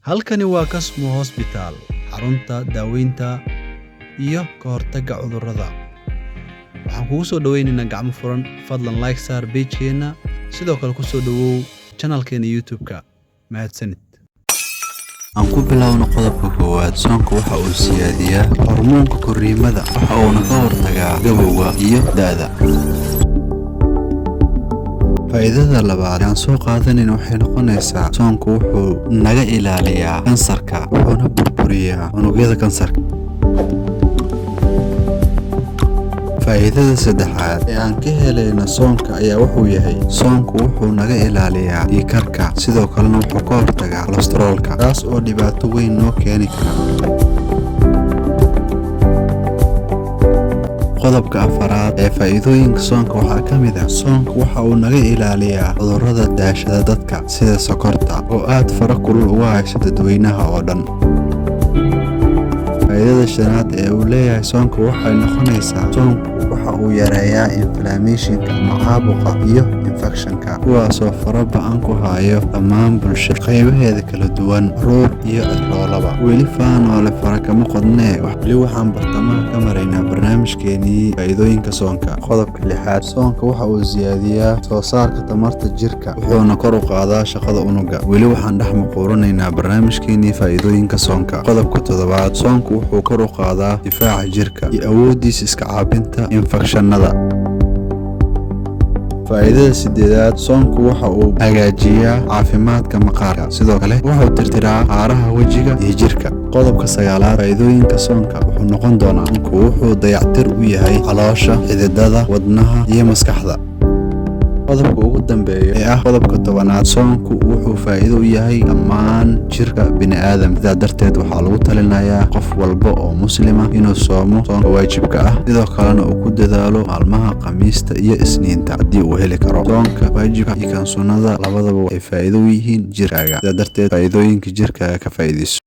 Halkani waa Kasmo Hospital, xarunta daaweynta iyo ka hortagga cudurrada. Waxaan kugu soo dhaweynaynaa gacmo furan. Fadlan like saar page-keena, sidoo kale ku soo dhawow channel-keena YouTube-ka. Mahadsanid. aan ku bilowno qodobka koowaad. Soonku waxa uu siyaadiyaa hormoonka korriimada, waxa uuna ka hortagaa gabowga iyo da'da. Faa'iidada labaad aan soo qaadanin waxay noqonaysaa soonku wuxuu naga ilaaliyaa kansarka, wuxuuna burburiyaa unugyada kansarka. Faa'iidada saddexaad ee aan ka helayno soonka ayaa wuxuu yahay soonku wuxuu naga ilaaliyaa dhiig karka, sidoo kalena wuxuu ka hortagaa kolestaroolka, taas oo dhibaato weyn noo keeni kara. Qodobka afaraad ee faa'iidooyinka soonka waxaa ka mid ah soonku waxa uu naga ilaaliyaa cudurrada daashada dadka sida sokorta oo aad fara kulul uga haysa dadweynaha oo dhan. Faa'iidada shanaad ee uu leeyahay soonku waxay noqonaysaa soonku waxa uu yareeyaa inflammation-ka ama caabuqa iyo infection-ka, kuwaasoo fara ba'an ku hayo dhammaan bulshada qaybaheeda kala duwan, caruur iyo ciroolaba. Weli faanoole fara kama qodnee, weli waxaan bartamaha ka maraynaa barnaamijkeenii faa'iidooyinka soonka. Qodobka lixaad, soonka waxa uu siyaadiyaa soo saarka tamarta jirka, wuxuuna kor u qaadaa shaqada unugga. Weli waxaan dhex muquuranaynaa barnaamijkeenii faa'iidooyinka soonka. Qodobka toddobaad, soonku wuxuu kor u qaadaa difaaca jirka iyo awooddiisa iska caabinta infekshannada. Faa'iidada sideedaad, soonku waxa uu hagaajiyaa caafimaadka maqaarka, sidoo kale wuxuu tirtiraa haaraha wejiga iyo jirka. Qodobka sagaalaad, faa'iidooyinka soonka wuxuu noqon doonaa soonku wuxuu dayactir u yahay caloosha, xididada, wadnaha iyo maskaxda. Qodobka ugu dambeeya ee ah qodobka 10aad, soonku wuxuu faa'iido u yahay dhammaan jirka bini'aadamka. Sidaa darteed waxaa lagu talinayaa qof walba oo muslim ah inuu soomo soonka waajibka ah, sidoo kalena uu ku dadaalo maalmaha Khamiista iyo Isniinta haddii uu heli karo. Soonka waajibka iyo kan sunnada labadaba waxay faa'iido u yihiin jirkaaga. Sidaa darteed faa'iidooyinka jirkaaga ka faa'iidayso.